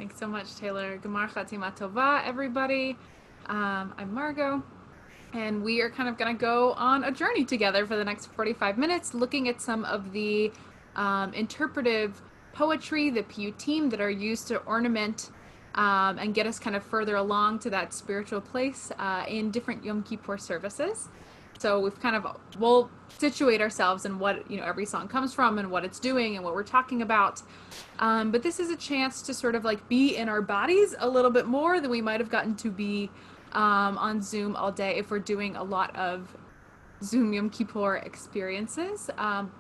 Thanks so much, Taylor. Gemar Chatima Tova, everybody. I'm Margo, and we are kind of going to go on a journey together for the next 45 minutes, looking at some of the interpretive poetry, the piyutim that are used to ornament and get us kind of further along to that spiritual place in different Yom Kippur services. So we'll situate ourselves in what every song comes from and what it's doing and what we're talking about. But this is a chance to sort of like be in our bodies a little bit more than we might have gotten to be on Zoom all day if we're doing a lot of Zoom Yom Kippur experiences.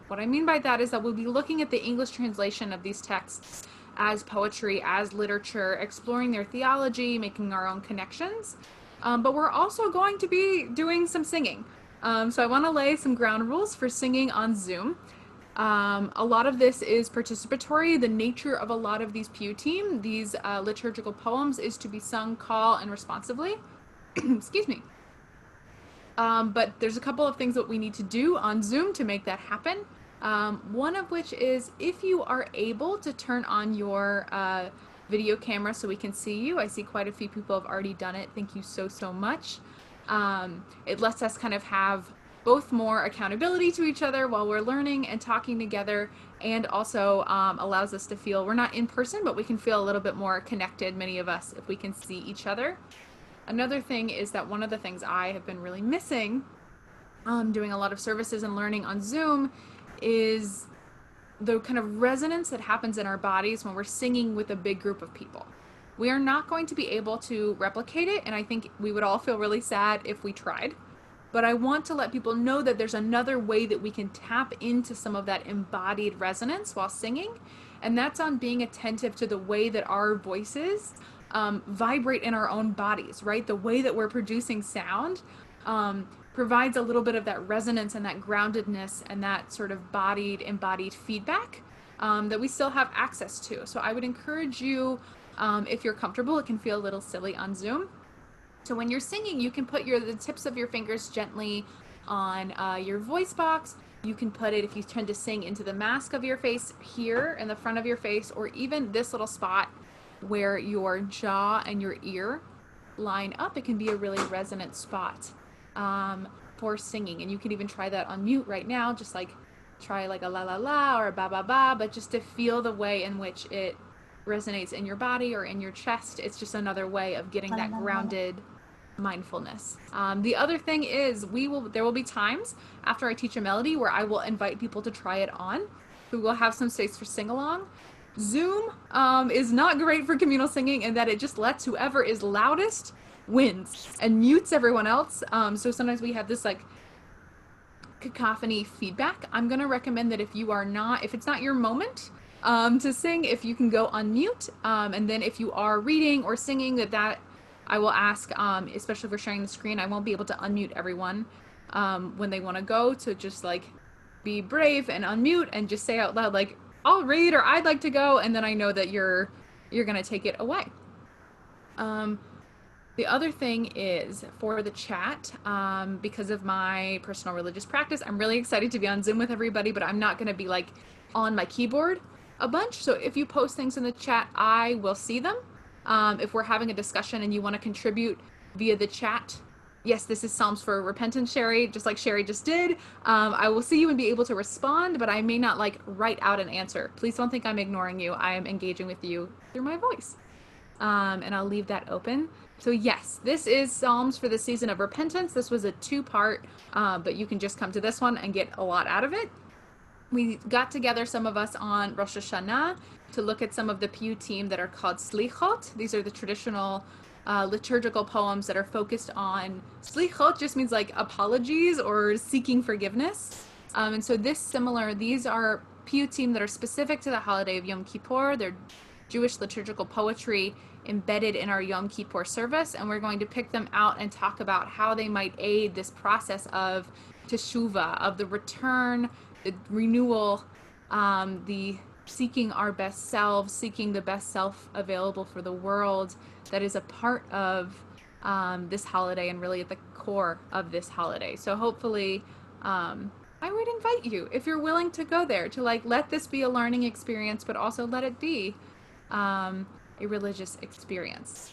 What I mean by that is that we'll be looking at the English translation of these texts as poetry, as literature, exploring their theology, making our own connections. But we're also going to be doing some singing. So I want to lay some ground rules for singing on Zoom. A lot of this is participatory. The nature of a lot of these piyutim, these liturgical poems, is to be sung call and responsively. Excuse me. But there's a couple of things that we need to do on Zoom to make that happen. One of which is if you are able to turn on your video camera so we can see you. I see quite a few people have already done it. Thank you so much. It lets us kind of have both more accountability to each other while we're learning and talking together, and also allows us to feel we're not in person, but we can feel a little bit more connected, many of us, if we can see each other. Another thing is that one of the things I have been really missing doing a lot of services and learning on Zoom is the kind of resonance that happens in our bodies when we're singing with a big group of people. We are not going to be able to replicate it, and I think we would all feel really sad if we tried. But I want to let people know that there's another way that we can tap into some of that embodied resonance while singing, and that's on being attentive to the way that our voices vibrate in our own bodies, right? The way that we're producing sound provides a little bit of that resonance and that groundedness and that sort of embodied feedback that we still have access to. So I would encourage you, if you're comfortable, it can feel a little silly on Zoom. So when you're singing, you can put the tips of your fingers gently on your voice box. You can put it, if you tend to sing, into the mask of your face here in the front of your face, or even this little spot where your jaw and your ear line up. It can be a really resonant spot for singing. And you can even try that on mute right now, just like try like a la la la or a ba ba ba, but just to feel the way in which it resonates in your body or in your chest. It's just another way of getting that grounded mindfulness. The other thing is there will be times after I teach a melody where I will invite people to try it on. We will have some space for sing-along. Zoom is not great for communal singing in that it just lets whoever is loudest wins and mutes everyone else. So sometimes we have this like cacophony feedback. I'm going to recommend that if it's not your moment to sing, if you can go on mute, and then if you are reading or singing, that I will ask, especially if we're sharing the screen, I won't be able to unmute everyone when they want to go, to just like be brave and unmute and just say out loud like, I'll read, or I'd like to go, and then I know that you're going to take it away. The other thing is for the chat, because of my personal religious practice, I'm really excited to be on Zoom with everybody, but I'm not going to be like on my keyboard a bunch. So if you post things in the chat, I will see them. If we're having a discussion and you want to contribute via the chat, yes, this is Psalms for Repentance, Sherry, just like Sherry just did. I will see you and be able to respond, but I may not like write out an answer. Please don't think I'm ignoring you. I am engaging with you through my voice. And I'll leave that open. So yes, this is Psalms for the season of repentance. This was a 2-part, but you can just come to this one and get a lot out of it. We got together, some of us, on Rosh Hashanah to look at some of the piyutim that are called slichot. These are the traditional liturgical poems that are focused on slichot. Just means like apologies or seeking forgiveness. And so these are piyutim that are specific to the holiday of Yom Kippur. They're Jewish liturgical poetry embedded in our Yom Kippur service, and we're going to pick them out and talk about how they might aid this process of teshuvah, of the return, the renewal, the seeking our best selves, seeking the best self available for the world that is a part of this holiday and really at the core of this holiday. So hopefully I would invite you, if you're willing to go there, to like let this be a learning experience, but also let it be a religious experience.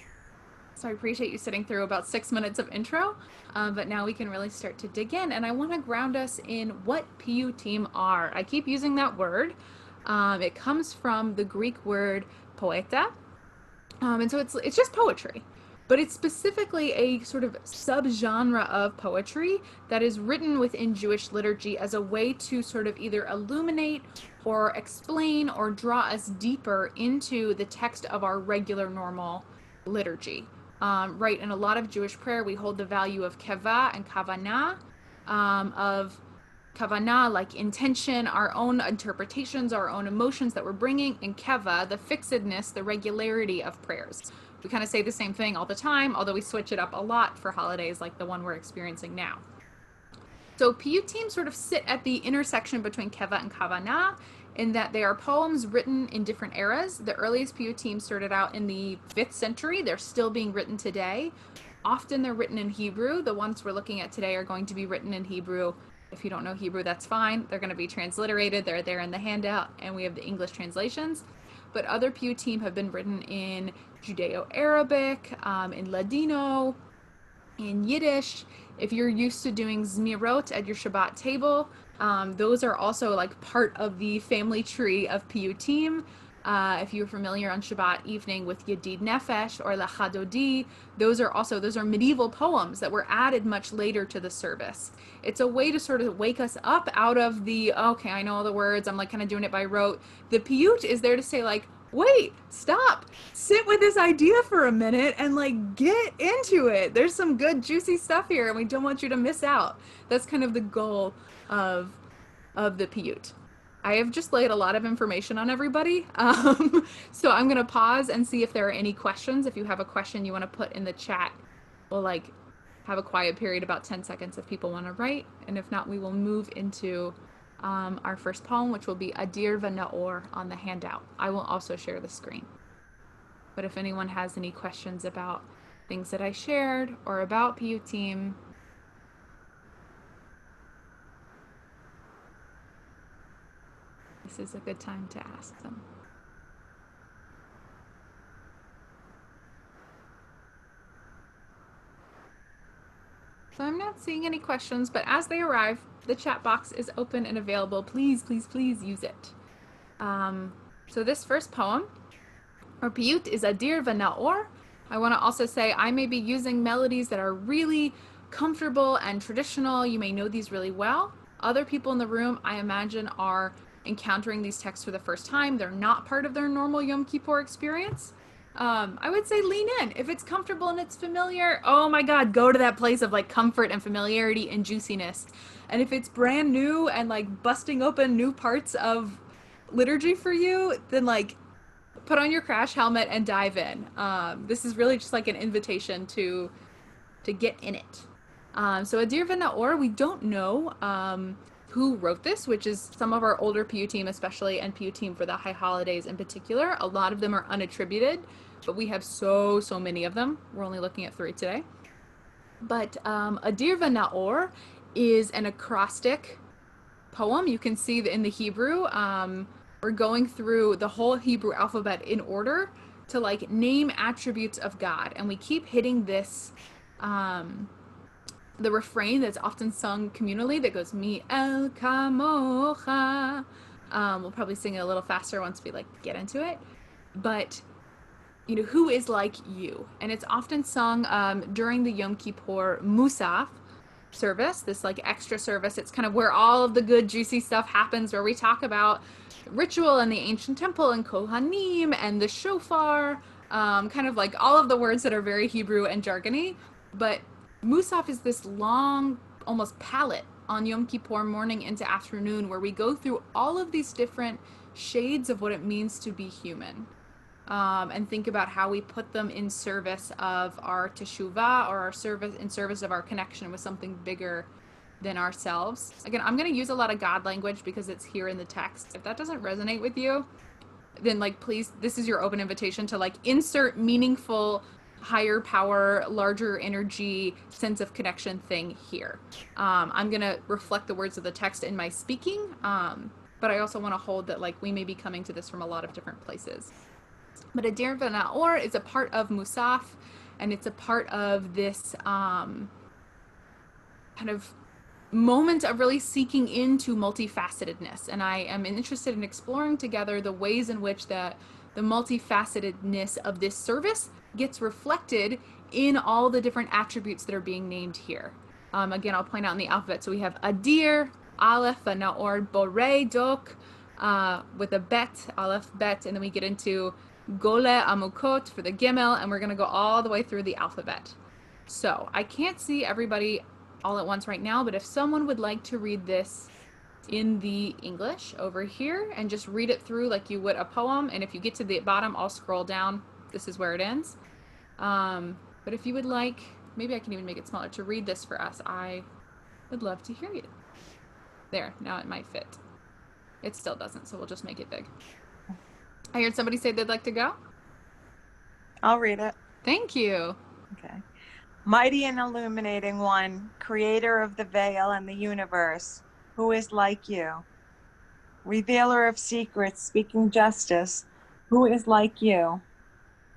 So I appreciate you sitting through about 6 minutes of intro, but now we can really start to dig in. And I want to ground us in what piyutim are. I keep using that word. It comes from the Greek word poeta, and so it's just poetry, but it's specifically a sort of subgenre of poetry that is written within Jewish liturgy as a way to sort of either illuminate or explain or draw us deeper into the text of our regular normal liturgy. Right, in a lot of Jewish prayer, we hold the value of keva and kavanah, of kavanah, like intention, our own interpretations, our own emotions that we're bringing, and keva, the fixedness, the regularity of prayers. We kind of say the same thing all the time, although we switch it up a lot for holidays like the one we're experiencing now. So piyutim sort of sit at the intersection between keva and kavanah, in that they are poems written in different eras. The earliest piyutim started out in the 5th century. They're still being written today. Often they're written in Hebrew. The ones we're looking at today are going to be written in Hebrew. If you don't know Hebrew, that's fine. They're going to be transliterated. They're there in the handout, and we have the English translations. But other piyutim have been written in Judeo-Arabic, in Ladino, in Yiddish. If you're used to doing zmirot at your Shabbat table, those are also like part of the family tree of piyutim. If you're familiar on Shabbat evening with Yedid Nefesh or Lachadodi, those are medieval poems that were added much later to the service. It's a way to sort of wake us up out of the, okay, I know all the words, I'm like kind of doing it by rote. The piyyut is there to say like, wait, stop, sit with this idea for a minute and like get into it. There's some good juicy stuff here and we don't want you to miss out. That's kind of the goal of the piyyut. I have just laid a lot of information on everybody. So I'm gonna pause and see if there are any questions. If you have a question you want to put in the chat, we'll like have a quiet period, about 10 seconds if people want to write. And if not, we will move into our first poem, which will be Adir V'Naor on the handout. I will also share the screen. But if anyone has any questions about things that I shared or about Piyyutim, this is a good time to ask them. So I'm not seeing any questions, but as they arrive, the chat box is open and available. Please, please, please use it. So this first poem, or piyyut, is Adir V'Naor. I want to also say I may be using melodies that are really comfortable and traditional. You may know these really well. Other people in the room, I imagine, are encountering these texts for the first time. They're not part of their normal Yom Kippur experience. I would say lean in. If it's comfortable and it's familiar, oh my God, go to that place of like comfort and familiarity and juiciness. And if it's brand new and like busting open new parts of liturgy for you, then like put on your crash helmet and dive in. This is really just like an invitation to get in it. So Adir V'Naor, we don't know who wrote this, which is some of our older piyutim especially, and piyutim for the high holidays in particular. A lot of them are unattributed, but we have so many of them. We're only looking at 3 today. But Adir V'Naor is an acrostic poem. You can see in the Hebrew, we're going through the whole Hebrew alphabet in order to like name attributes of God. And we keep hitting this, the refrain that's often sung communally that goes, Mi el kamocha. We'll probably sing it a little faster once we like get into it. But, you know, who is like you? And it's often sung during the Yom Kippur Musaf service, this like extra service. It's kind of where all of the good juicy stuff happens, where we talk about ritual and the ancient temple and Kohanim and the shofar, kind of like all of the words that are very Hebrew and jargony. But Musaf is this long, almost palette on Yom Kippur morning into afternoon, where we go through all of these different shades of what it means to be human, and think about how we put them in service of our teshuvah, or our service in service of our connection with something bigger than ourselves. Again, I'm going to use a lot of God language because it's here in the text. If that doesn't resonate with you, then like please, this is your open invitation to like insert meaningful, higher power, larger energy, sense of connection thing here. I'm going to reflect the words of the text in my speaking, but I also want to hold that like we may be coming to this from a lot of different places. But Adir V'Naor is a part of Musaf, and it's a part of this kind of moment of really seeking into multifacetedness. And I am interested in exploring together the ways in which the multifacetedness of this service gets reflected in all the different attributes that are being named here. Again, I'll point out in the alphabet. So we have Adir, Aleph, Naor, Borei, Dok, with a Bet, Aleph, Bet, and then we get into Gole, Amukot for the Gimel, and we're going to go all the way through the alphabet. So I can't see everybody all at once right now, but if someone would like to read this in the English over here and just read it through like you would a poem, and if you get to the bottom, I'll scroll down. This is where it ends. But if you would like, maybe I can even make it smaller, to read this for us, I would love to hear you. There, now it might fit. It still doesn't, so we'll just make it big. I heard somebody say they'd like to go. I'll read it. Thank you. Okay. Mighty and illuminating one, creator of the veil and the universe, who is like you? Revealer of secrets, speaking justice, who is like you?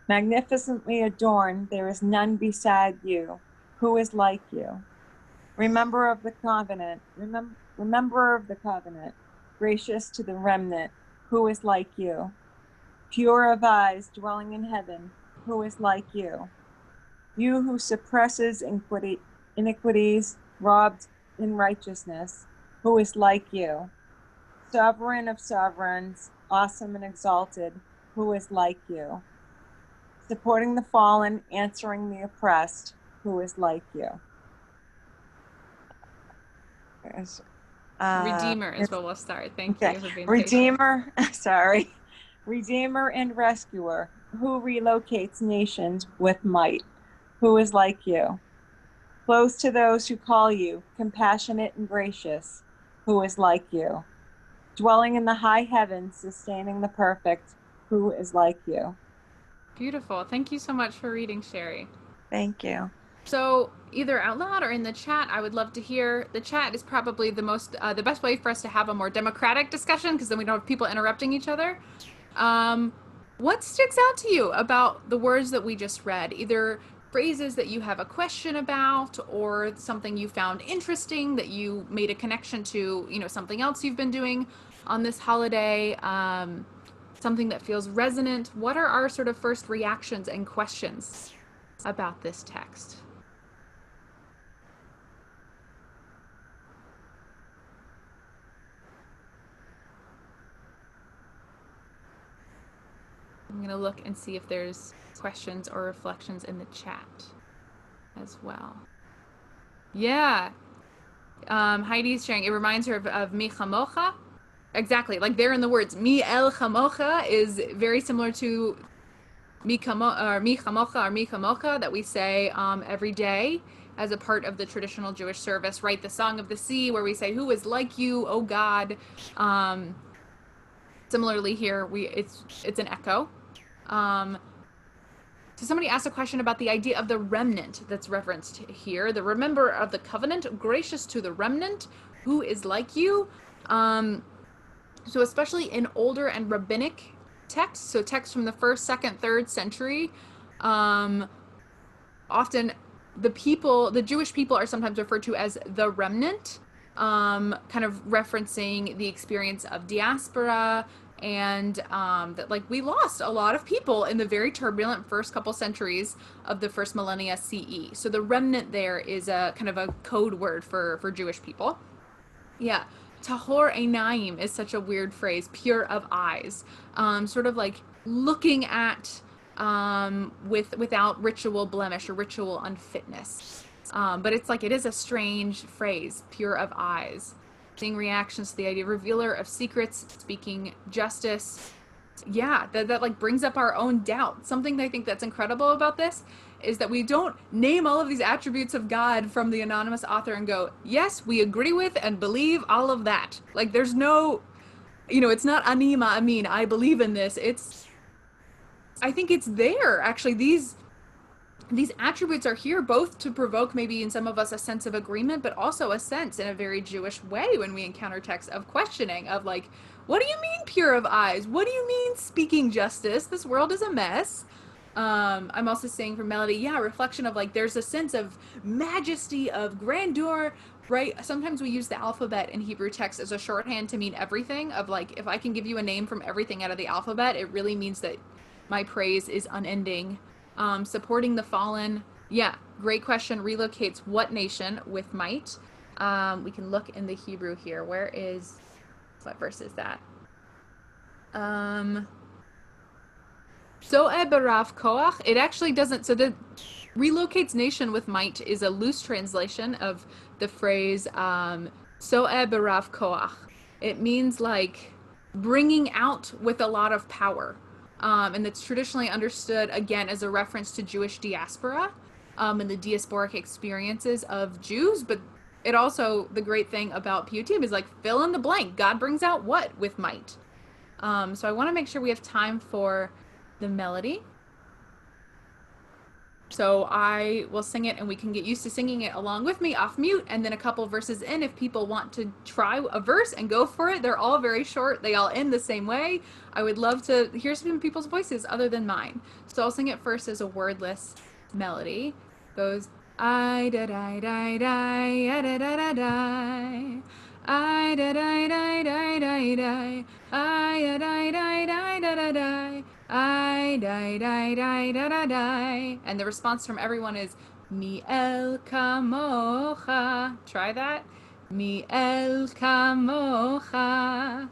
Magnificently adorned, there is none beside you, who is like you? Remember of the covenant, gracious to the remnant, who is like you? Pure of eyes, dwelling in heaven, who is like you? You who suppresses iniquities, robbed in righteousness, who is like you? Sovereign of sovereigns, awesome and exalted, who is like you? Supporting the fallen, answering the oppressed, who is like you? Redeemer is where we'll start. Thank you for being Redeemer, sorry. Redeemer and rescuer, who relocates nations with might, who is like you? Close to those who call you, compassionate and gracious, who is like you? Dwelling in the high heavens, sustaining the perfect, who is like you? Beautiful. Thank you so much for reading, Sherry. Thank you. So either out loud or in the chat, I would love to hear. The chat is probably the best way for us to have a more democratic discussion, because then we don't have people interrupting each other. What sticks out to you about the words that we just read? Either phrases that you have a question about, or something you found interesting that you made a connection to, something else you've been doing on this holiday, something that feels resonant. What are our sort of first reactions and questions about this text? I'm going to look and see if there's questions or reflections in the chat as well. Yeah. Heidi's sharing, it reminds her of Mi Chamocha. Exactly. Like there in the words, Mi El Chamocha is very similar to Mi Chamocha or Mi Chamocha that we say every day as a part of the traditional Jewish service, right? The Song of the Sea, where we say, who is like you, O God? Similarly here, it's an echo. So somebody asked a question about the idea of the remnant that's referenced here. The remember of the covenant, gracious to the remnant, who is like you. So especially in older and rabbinic texts, so texts from the 1st, 2nd, 3rd century, often the Jewish people are sometimes referred to as the remnant, kind of referencing the experience of diaspora, and that like we lost a lot of people in the very turbulent first couple centuries of the first millennia CE. So the remnant there is a kind of a code word for Jewish people. Yeah. Tahor Einayim is such a weird phrase, pure of eyes, sort of like looking at without ritual blemish or ritual unfitness. But it's like, it is a strange phrase, pure of eyes. Seeing reactions to the idea of revealer of secrets, speaking justice. Yeah, that like brings up our own doubt. Something that I think that's incredible about this is that we don't name all of these attributes of God from the anonymous author and go, yes, we agree with and believe all of that. Like there's no, it's not anima amin, I believe in this. I think it's there. Actually, these attributes are here both to provoke maybe in some of us a sense of agreement, but also a sense in a very Jewish way when we encounter texts of questioning, of like, What do you mean pure of eyes? What do you mean speaking justice? This world is a mess. I'm also saying for melody, yeah, reflection of like there's a sense of majesty, of grandeur, right? Sometimes we use the alphabet in Hebrew text as a shorthand to mean everything. Of like, if I can give you a name from everything out of the alphabet, it really means that my praise is unending. Supporting the fallen, yeah, great question. Relocates what nation with might? We can look in the Hebrew here. What verse is that? So'e barav koach. It actually doesn't. So the relocates nation with might is a loose translation of the phrase so'e barav koach. It means like bringing out with a lot of power. And it's traditionally understood again as a reference to Jewish diaspora and the diasporic experiences of Jews. But it also, the great thing about Piyyutim is like fill in the blank. God brings out what with might. So I want to make sure we have time for the melody. So I will sing it and we can get used to singing it along with me off mute, and then a couple verses in if people want to try a verse and go for it. They're all very short. They all end the same way. I would love to hear some people's voices other than mine. So I'll sing it first as a wordless melody. It goes I da da da da da da da da. I da da da da da da. I da da da da da da. I die die die da da die. And the response from everyone is Mi el kamocha. Try that. Mi el kamocha.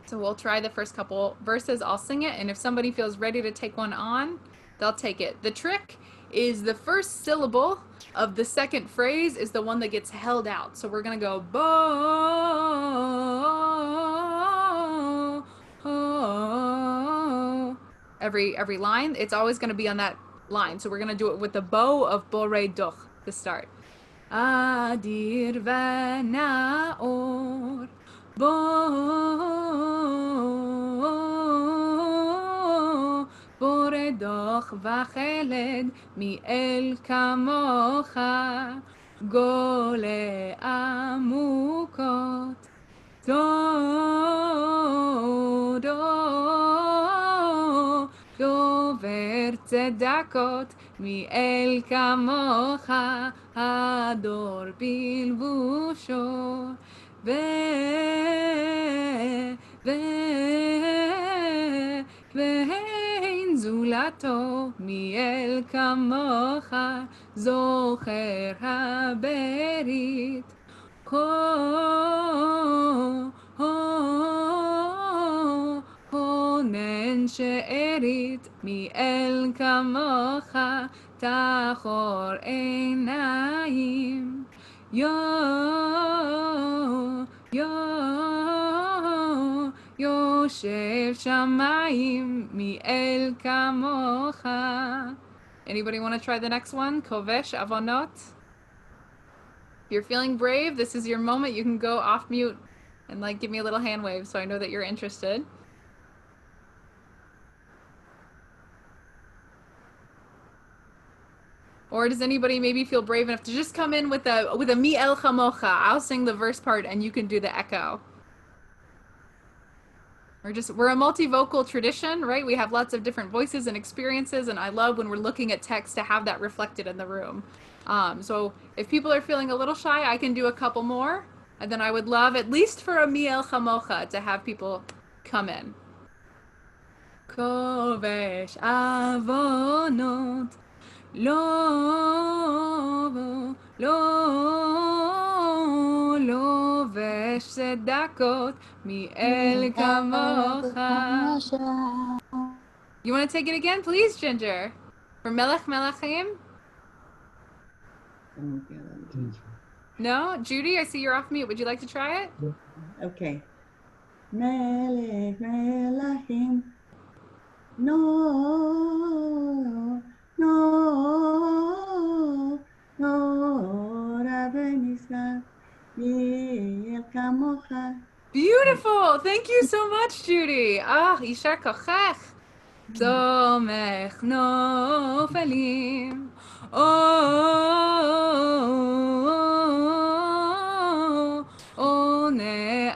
So we'll try the first couple verses. I'll sing it, and if somebody feels ready to take one on, they'll take it. The trick is the first syllable of the second phrase is the one that gets held out. So we're gonna go bo. Every line, it's always going to be on that line. So we're going to do it with the bow of borei doch to start. Adir v'naor bo borei doch v'cheled mi'el kamocha gole amukot דובר צדקות מאל כמוך הדור בלבושו ואין זולתו מאל כמוך זוכר הברית כונן שארית מאל כמוך תחור עיניים יושב שמיים מאל כמוך. Anybody want to try the next one? Kovesh avonot. If you're feeling brave, this is your moment. You can go off mute and like give me a little hand wave so I know that you're interested. Or does anybody maybe feel brave enough to just come in with a mi el chamocha? I'll sing the verse part and you can do the echo. We're a multivocal tradition, right? We have lots of different voices and experiences, and I love when we're looking at text to have that reflected in the room. So if people are feeling a little shy, I can do a couple more, and then I would love, at least for a mi el chamocha, to have people come in. Kovesh avonot לובש צדקות מאל כמוך. You want to take it again, please, Ginger? For Melech Melachim? No? Judy, I see you're off mute. Would you like to try it? Okay. Melech Melachim. No. Beautiful. Thank you so much, Judy. Yishar kochech. Tomech nofelim. One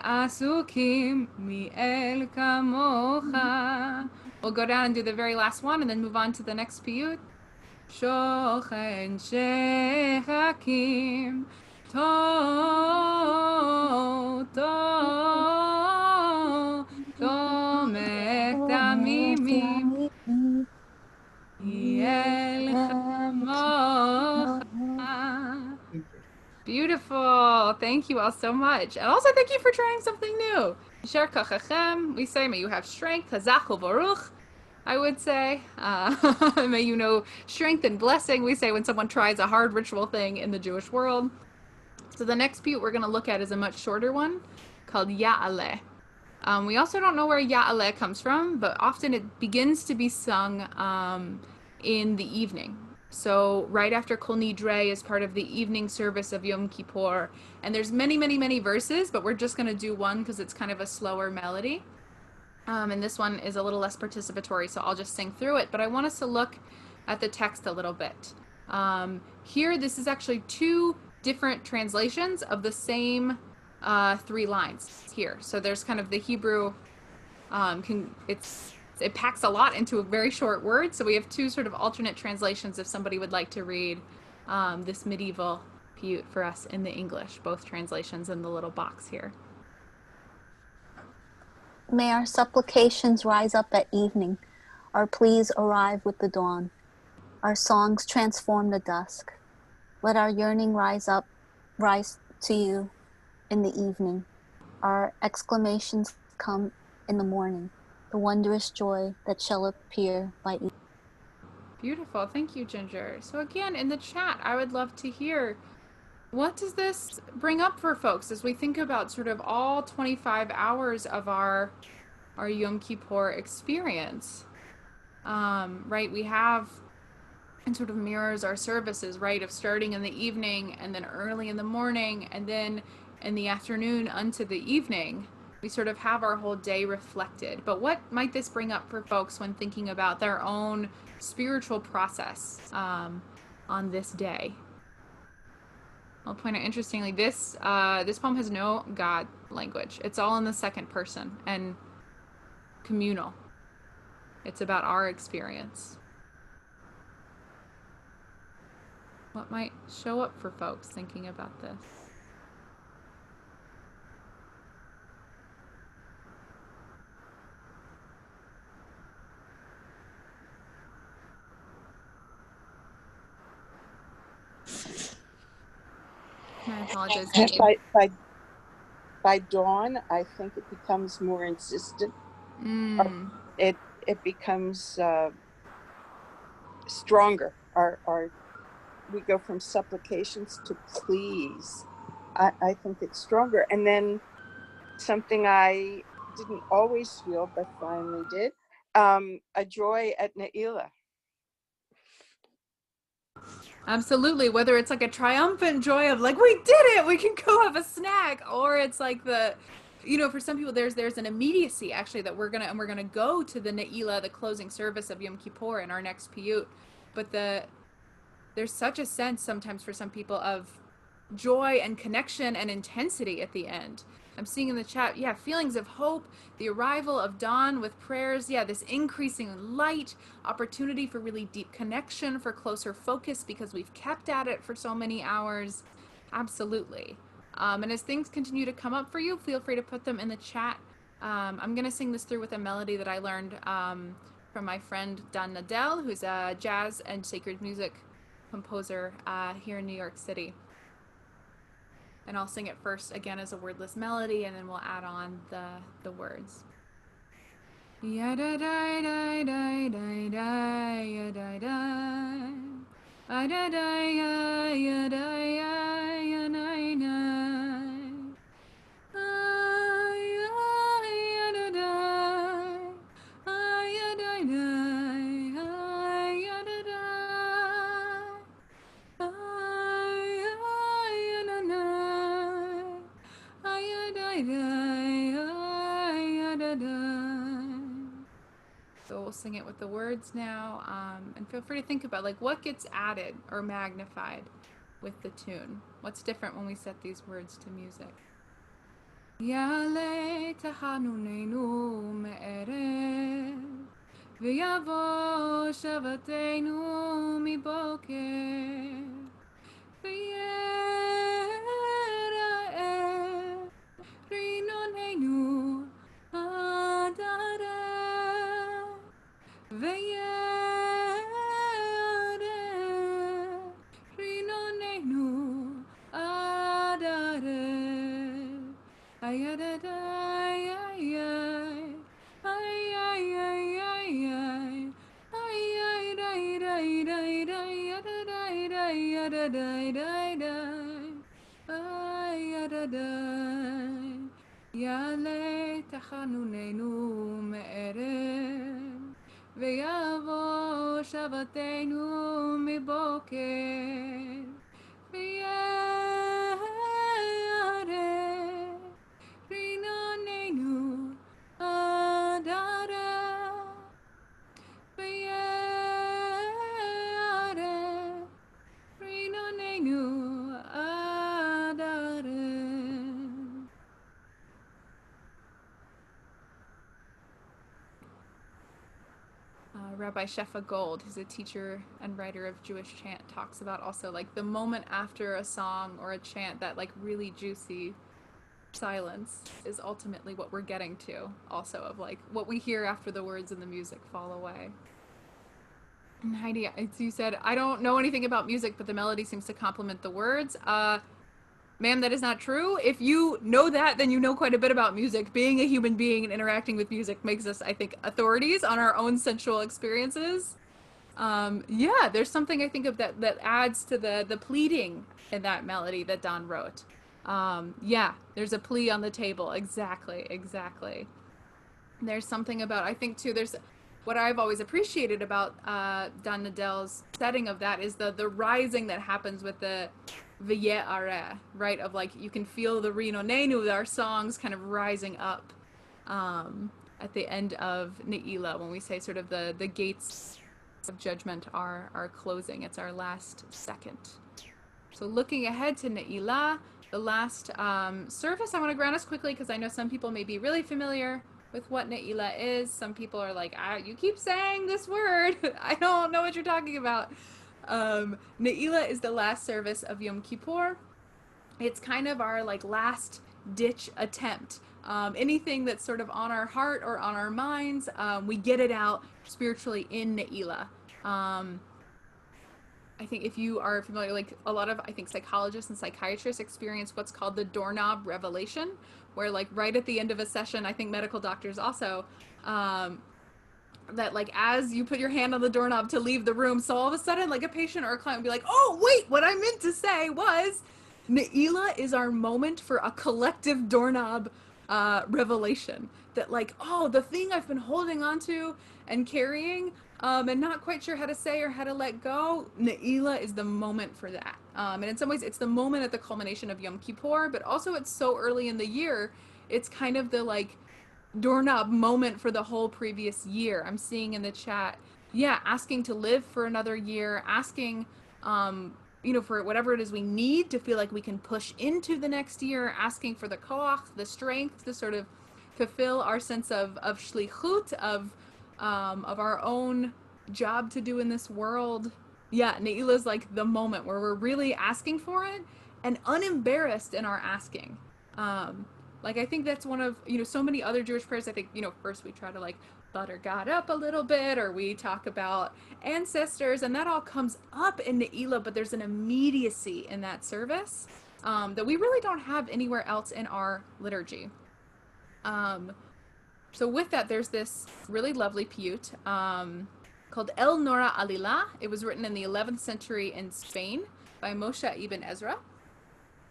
asuk Hakim mi'el kamocha. We'll go down and do the very last one and then move on to the next piyut. Shochen shehakim to tomek damimim mi'el kamocha. Beautiful. Thank you all so much. And also thank you for trying something new. Yisher kochachem. We say, may you have strength. Hazak u'baruch, I would say. May you know strength and blessing, we say when someone tries a hard ritual thing in the Jewish world. So the next piyut we're going to look at is a much shorter one called Yaale. We also don't know where Yaale comes from, but often it begins to be sung in the evening. So right after Kol Nidre is part of the evening service of Yom Kippur. And there's many, many, many verses, but we're just going to do one because it's kind of a slower melody. And this one is a little less participatory, so I'll just sing through it. But I want us to look at the text a little bit. Here, this is actually two different translations of the same 3 lines here. So there's kind of the Hebrew, it packs a lot into a very short word. So we have 2 sort of alternate translations if somebody would like to read this medieval piyut for us in the English, both translations in the little box here. May our supplications rise up at evening, our pleas arrive with the dawn, our songs transform the dusk. Let our yearning rise to you in the evening, our exclamations come in the morning, the wondrous joy that shall appear by evening. Beautiful. Thank you, Ginger. So again, in the chat, I would love to hear, what does this bring up for folks as we think about sort of all 25 hours of our Yom Kippur experience? Right, we have, and sort of mirrors our services, right, of starting in the evening and then early in the morning and then in the afternoon unto the evening. We sort of have our whole day reflected. But what might this bring up for folks when thinking about their own spiritual process on this day? I'll point out, interestingly, this poem has no God language. It's all in the second person and communal. It's about our experience. What might show up for folks thinking about this? I apologize. By dawn, I think it becomes more insistent. It becomes stronger. We go from supplications to pleas. I think it's stronger. And then something I didn't always feel, but finally did, a joy at Naila. Absolutely, whether it's like a triumphant joy of like, we did it, we can go have a snack, or it's like for some people there's an immediacy actually that we're gonna go to the Naila, the closing service of Yom Kippur in our next piyut. But there's such a sense sometimes for some people of joy and connection and intensity at the end. I'm seeing in the chat, feelings of hope, the arrival of dawn with prayers, this increasing light, opportunity for really deep connection, for closer focus because we've kept at it for so many hours. Absolutely. And as things continue to come up for you, feel free to put them in the chat. I'm going to sing this through with a melody that I learned from my friend Dan Nadel, who's a jazz and sacred music composer here in New York City. And I'll sing it first again as a wordless melody, and then we'll add on the words. Ya da da da da da da ya da da. I da da ya da ya na na. Ya da da. Ya da da. Ya da da. So we'll sing it with the words now, and feel free to think about like what gets added or magnified with the tune. What's different when we set these words to music? יעלה תחנוננו מערב, ויבוא שבתנו מבוקר, ויראה רינוננו עד ערב, ויראה רינוננו עד ערב. Ay ay ay ay ay ay Yaale tachanunenu me'erev, ויבוא שבתנו מבוקר, ויראה רינוננו עד ערב, ויראה רינוננו עד ערב. Rabbi Shefa Gold, who's a teacher and writer of Jewish chant, talks about also like the moment after a song or a chant, that like really juicy silence is ultimately what we're getting to, also of like what we hear after the words and the music fall away. And Heidi, as you said, I don't know anything about music, but the melody seems to complement the words. Ma'am, that is not true. If you know that, then you know quite a bit about music. Being a human being and interacting with music makes us, I think, authorities on our own sensual experiences. Yeah, there's something I think of that adds to the pleading in that melody that Don wrote. Yeah, there's a plea on the table. Exactly. There's something about, I think too, there's what I've always appreciated about Don Nadel's setting of that is the rising that happens with the V'ye'areh, right? Of like, you can feel the Rinonenu, our songs kind of rising up at the end of Naila, when we say sort of the gates of judgment are closing. It's our last second. So looking ahead to Naila, the last service, I want to ground us quickly because I know some people may be really familiar with what Naila is. Some people are like, you keep saying this word. I don't know what you're talking about. Naila is the last service of Yom Kippur. It's kind of our like last ditch attempt. Anything that's sort of on our heart or on our minds, we get it out spiritually in Naila. I think if you are familiar, like a lot of, I think, psychologists and psychiatrists experience what's called the doorknob revelation, where like right at the end of a session, I think medical doctors also, that like as you put your hand on the doorknob to leave the room, so all of a sudden like a patient or a client would be like, oh wait, what I meant to say was, Naila is our moment for a collective doorknob revelation. That like, oh, the thing I've been holding on to and carrying and not quite sure how to say or how to let go, Naila is the moment for that. And in some ways, it's the moment at the culmination of Yom Kippur, but also it's so early in the year, it's kind of the like doorknob moment for the whole previous year. I'm seeing in the chat, yeah, asking to live for another year, asking, for whatever it is we need to feel like we can push into the next year, asking for the koach, the strength to sort of fulfill our sense of shlichut, of our own job to do in this world. Yeah, Ne'ilah is like the moment where we're really asking for it and unembarrassed in our asking. Like, I think that's one of, so many other Jewish prayers. I think, first we try to like butter God up a little bit, or we talk about ancestors, and that all comes up in Naila, but there's an immediacy in that service that we really don't have anywhere else in our liturgy. So with that, there's this really lovely piyyut called El Nora Alilah. It was written in the 11th century in Spain by Moshe ibn Ezra.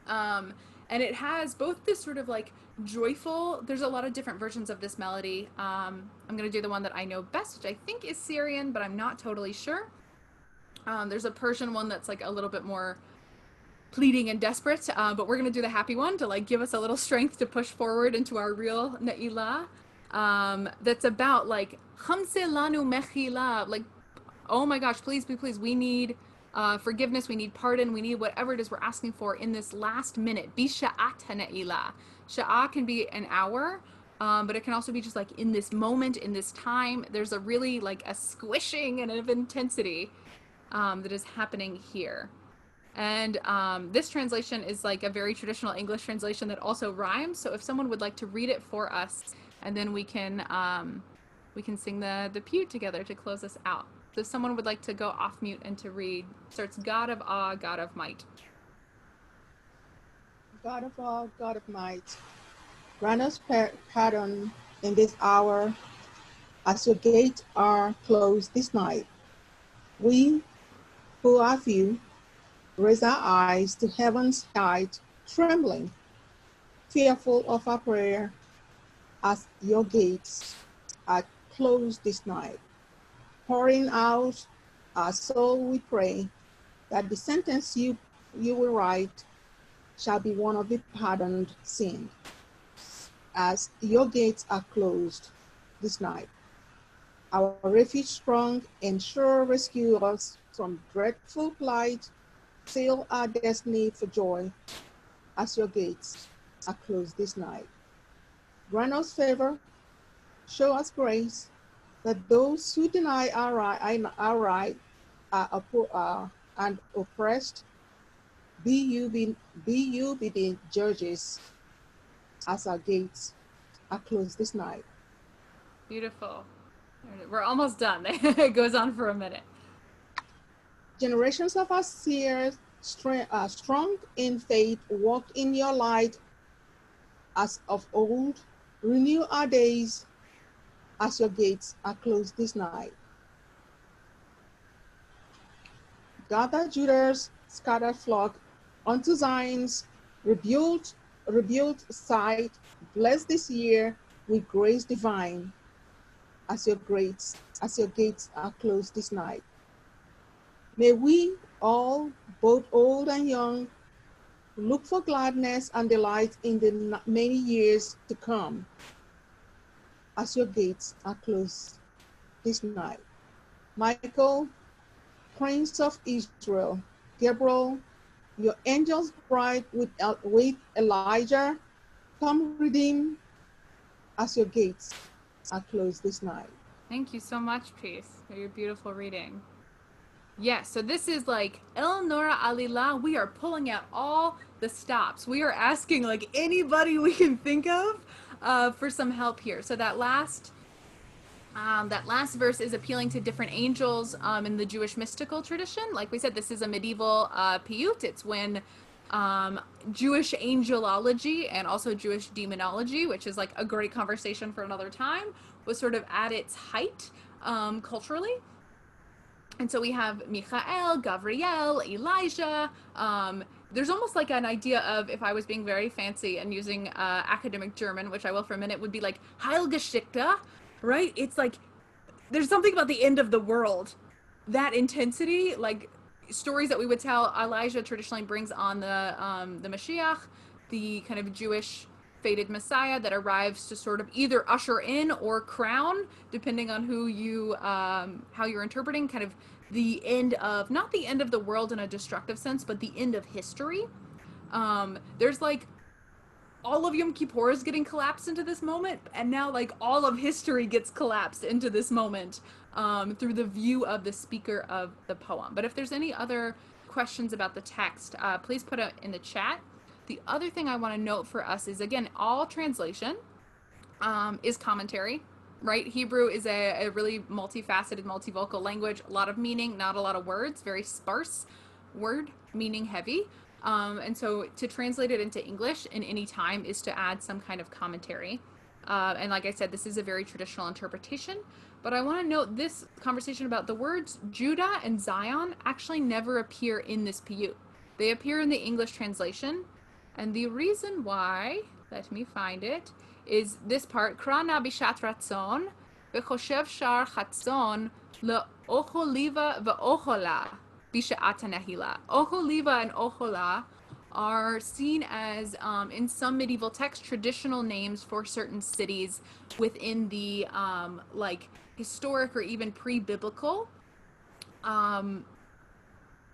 And it has both this sort of like joyful, there's a lot of different versions of this melody. I'm going to do the one that I know best, which I think is Syrian, but I'm not totally sure. There's a Persian one that's like a little bit more pleading and desperate, but we're going to do the happy one to like give us a little strength to push forward into our real Na'ilah. That's about like, Chamse lanu mechila, like, oh my gosh, please, we need forgiveness, we need pardon, we need whatever it is we're asking for in this last minute. Bisha'at Naila. Sha'ah can be an hour, but it can also be just like in this moment, in this time. There's a really like a squishing and of intensity that is happening here. And this translation is like a very traditional English translation that also rhymes. So if someone would like to read it for us, and then we can sing the piyyut together to close us out. So if someone would like to go off mute and to read, starts God of awe, God of might. God of all, God of might, grant us pardon in this hour as your gates are closed this night. We who are few raise our eyes to heaven's height, trembling, fearful of our prayer as your gates are closed this night. Pouring out our soul, we pray that the sentence you will write shall be one of the pardoned sin, as your gates are closed this night. Our refuge strong and sure rescue us from dreadful plight, seal our destiny for joy, as your gates are closed this night. Grant us favor, show us grace, that those who deny our right and oppressed, be you be the judges, as our gates are closed this night. Beautiful. We're almost done. It goes on for a minute. Generations of our seers, strong in faith, walk in your light as of old. Renew our days as your gates are closed this night. Gather Judah's scattered flock unto Zion's rebuilt site. Bless this year with grace divine as your gates are closed this night. May we all, both old and young, look for gladness and delight in the many years to come as your gates are closed this night. Michael, Prince of Israel, Gabriel, your angels bright with Elijah, come redeem as your gates are closed this night. Thank you so much, Peace, for your beautiful reading. Yes, so this is like Nora Alilah. We are pulling out all the stops. We are asking like anybody we can think of for some help here. So that last verse is appealing to different angels in the Jewish mystical tradition. Like we said, this is a medieval piyyut. It's when Jewish angelology and also Jewish demonology, which is like a great conversation for another time, was sort of at its height culturally. And so we have Michael, Gabriel, Elijah. There's almost like an idea of, if I was being very fancy and using academic German, which I will for a minute, would be like Heilgeschichte, right? It's like there's something about the end of the world, that intensity, like stories that we would tell. Elijah traditionally brings on the Mashiach, the kind of Jewish fated Messiah that arrives to sort of either usher in or crown, depending on who you how you're interpreting, kind of the end of, not the end of the world in a destructive sense, but the end of history. There's like all of Yom Kippur is getting collapsed into this moment, and now like all of history gets collapsed into this moment through the view of the speaker of the poem. But if there's any other questions about the text, please put it in the chat. The other thing I want to note for us is, again, all translation is commentary, right? Hebrew is a really multifaceted, multivocal language, a lot of meaning, not a lot of words, very sparse word, meaning heavy. And so to translate it into English in any time is to add some kind of commentary. And like I said, this is a very traditional interpretation. But I want to note this conversation about the words Judah and Zion actually never appear in this piyyut. They appear in the English translation. And the reason why, let me find it, is this part, Krana bishat ratzon, v'choshev shar chatzon, le'ocholiva v'ochola, bishat nahila. Ocholiva and ochola are seen as, in some medieval texts, traditional names for certain cities within the, like, historic or even pre-biblical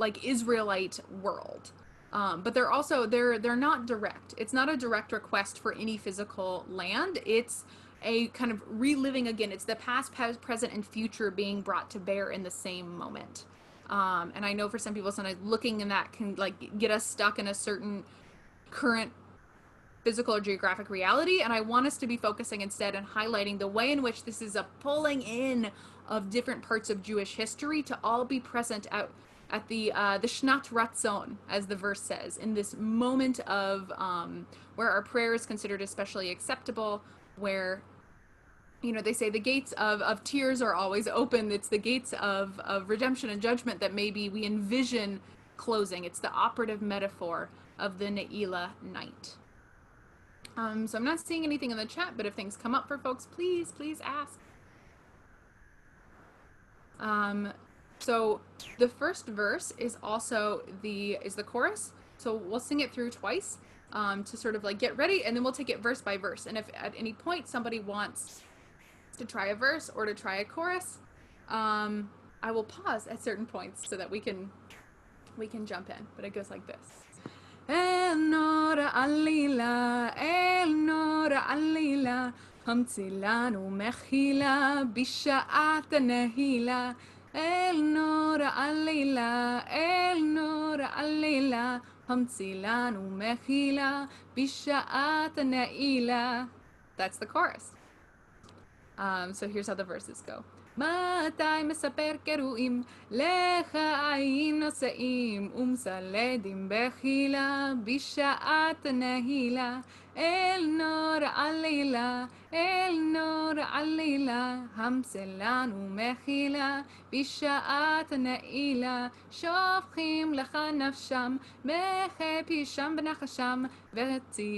like Israelite world. But they're also they're not direct. It's not a direct request for any physical land. It's a kind of reliving again. It's the past, present, and future being brought to bear in the same moment. And I know for some people, sometimes looking in that can like get us stuck in a certain current physical or geographic reality. And I want us to be focusing instead and highlighting the way in which this is a pulling in of different parts of Jewish history to all be present at the Shnat Ratzon, as the verse says, in this moment of where our prayer is considered especially acceptable, where they say the gates of tears are always open. It's the gates of redemption and judgment that maybe we envision closing. It's the operative metaphor of the Naila night. So I'm not seeing anything in the chat, but if things come up for folks, please ask. So the first verse is also the chorus. So we'll sing it through twice to sort of like get ready, and then we'll take it verse by verse. And if at any point somebody wants to try a verse or to try a chorus, I will pause at certain points so that we can jump in. But it goes like this. El Nora Alilah, El Nora Alilah, המציא לנו מחילה בשעת הנהילה. El Nora Alilah, El Nora Alilah, המציא לנו מחילה בשעת הנעילה. That's the chorus. So here's how the verses go. מתי מספר קרואים, לך עין נושאים, ומסלדים בחילה, בשעת נהילה. אל נור עלילה, אל נור עלילה, המציא לנו מחילה, בשעת נעילה. שופכים לך נפשם, מחפי שם ונחשם,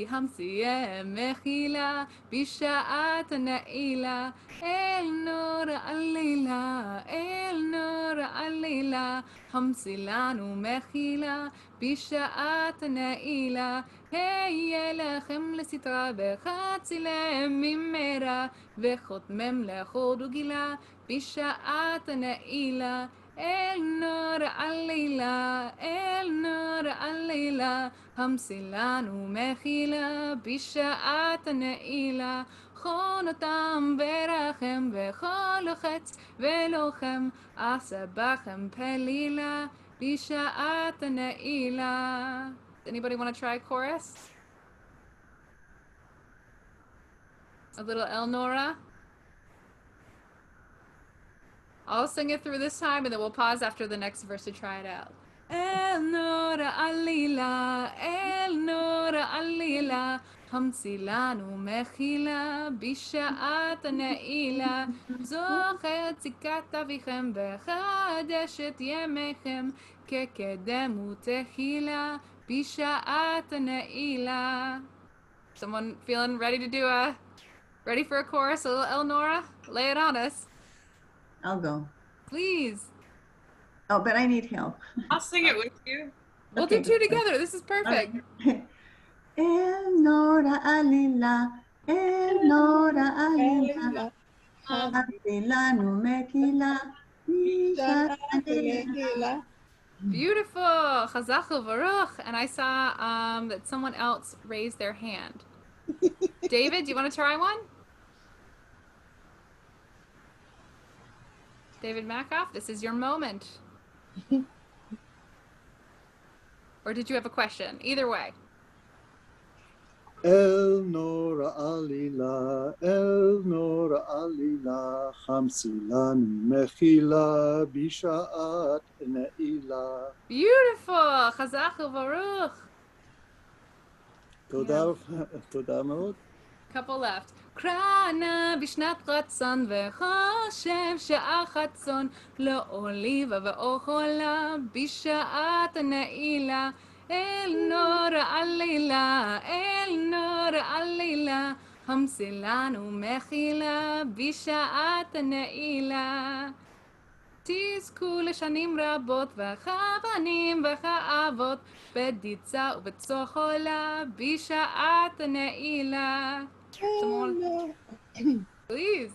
המציאם מחילה, בשעת נעילה. אל נור עלילה, אל נור עלילה, המציא לנו מחילה, בשעת נעילה. היה לכם לסתרה וחצילם ממרע, וחותמם לחוד וגילה, בשעת נעילה. אל נור עלילה, אל נור עלילה, המציא לנו מחילה, בשעת נעילה. חון אותם ורחם וכל חץ ולוחם, עשה בכם פלילה, בשעת נעילה. Anybody want to try a chorus? A little El Nora? I'll sing it through this time and then we'll pause after the next verse to try it out. El Nora Alilah, El Nora Alilah, המציא לנו מחילה, בשעת נעילה. זוכר צדקת אביכם וחדש את ימיכם, כקדם ותחילה, בשעת נעילה. Someone feeling ready for a chorus? A little El Nora? Lay it on us. I'll go. Please. Oh, but I need help. I'll sing it with you. We'll do two together. This is perfect. El Nora Alilah, El Nora Alilah, המציא לנו מחילה, בשעת נעילה. Beautiful. Chazak Baruch. And I saw that someone else raised their hand. David, do you want to try one? David Makoff, this is your moment. Or did you have a question? Either way. El Nora Alilah, El Nora Alilah, המציא לנו מחילה, בשעת נעילה. Beautiful. Chazak Baruch. תודה מאוד. Couple left. קרנה בשנת רצון וחושב שעה חצון, לא אוליבה ואוכלה, בשעת נעילה. אל נור עלילה, אל נור עלילה, המציא לנו מחילה, בשעת נעילה. תזכו לשנים רבות וכבנים וכאבות, בדיצה ובצוחלה, בשעת נעילה. Someone, please.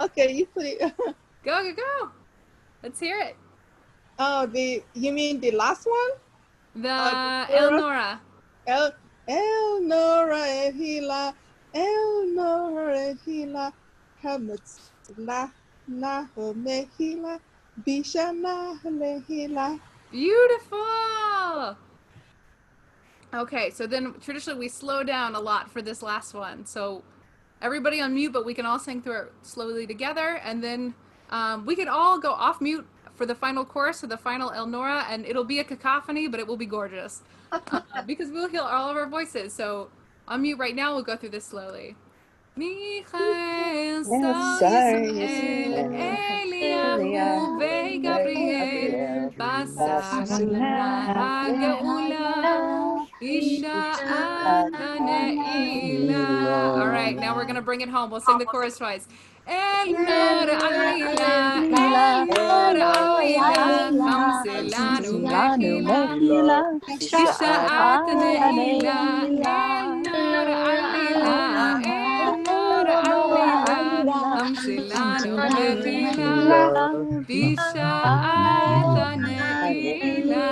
Okay, you please. Go. Let's hear it. Oh, you mean the last one? The The El chorus? Nora. El Nora Alilah, El Nora Alilah, Hametzlah Nahomehila, Bishana Lehila. Beautiful. Okay, so then traditionally we slow down a lot for this last one. So everybody on mute, but we can all sing through it slowly together, and then we can all go off mute for the final chorus or the final El Nora, and it'll be a cacophony, but it will be gorgeous because we'll hear all of our voices. So on mute right now, we'll go through this slowly. Michael, Samuel, Eliyahu, Gabriel, Basar, Hageulah, Isha'at Naila. All right, now we're gonna bring it home. We'll sing the chorus twice. El Nora Alilah, El Nora Alilah, Hamselanu Mechila, Isha'at Naila, El Nora Alilah, El Nora Alilah, Hamselanu Mechila, Bisha'at Naila.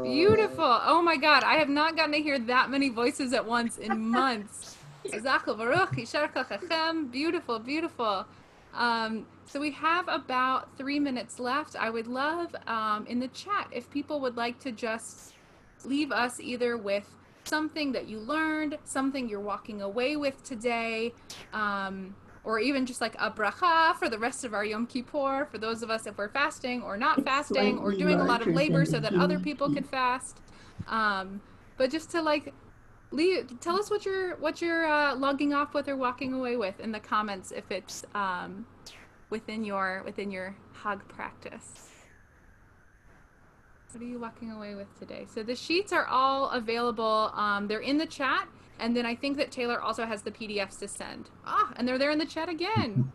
Beautiful. Oh my God, I have not gotten to hear that many voices at once in months. Zachal Baruch, Yishar Chachem. Beautiful, beautiful. So we have about 3 minutes left. I would love in the chat if people would like to just leave us either with something that you learned, something you're walking away with today, or even just like a bracha for the rest of our Yom Kippur, for those of us if we're fasting or not fasting or doing a lot of labor so that other people could fast. But just to like tell us what you're logging off with or walking away with in the comments if it's within your hug practice. What are you walking away with today? So the sheets are all available. They're in the chat, and then I think that Taylor also has the PDFs to send. And they're there in the chat again.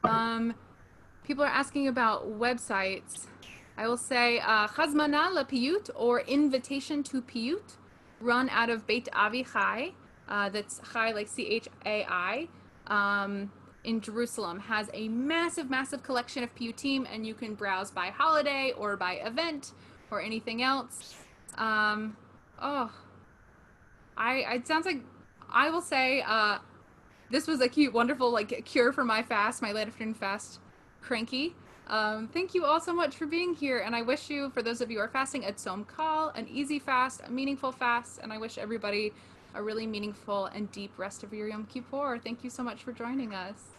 People are asking about websites. I will say Chazmana la Piyyut, or Invitation to Piyyut, run out of Beit Avi Chai. That's Chai like Chai. In Jerusalem, has a massive collection of piyutim, and you can browse by holiday or by event or anything else. It sounds like, I will say, this was a cute, wonderful like cure for my fast, my late afternoon fast cranky. Thank you all so much for being here, and I wish you, for those of you who are fasting, a tzom kal, an easy fast, a meaningful fast, and I wish everybody a really meaningful and deep rest of your Yom Kippur. Thank you so much for joining us.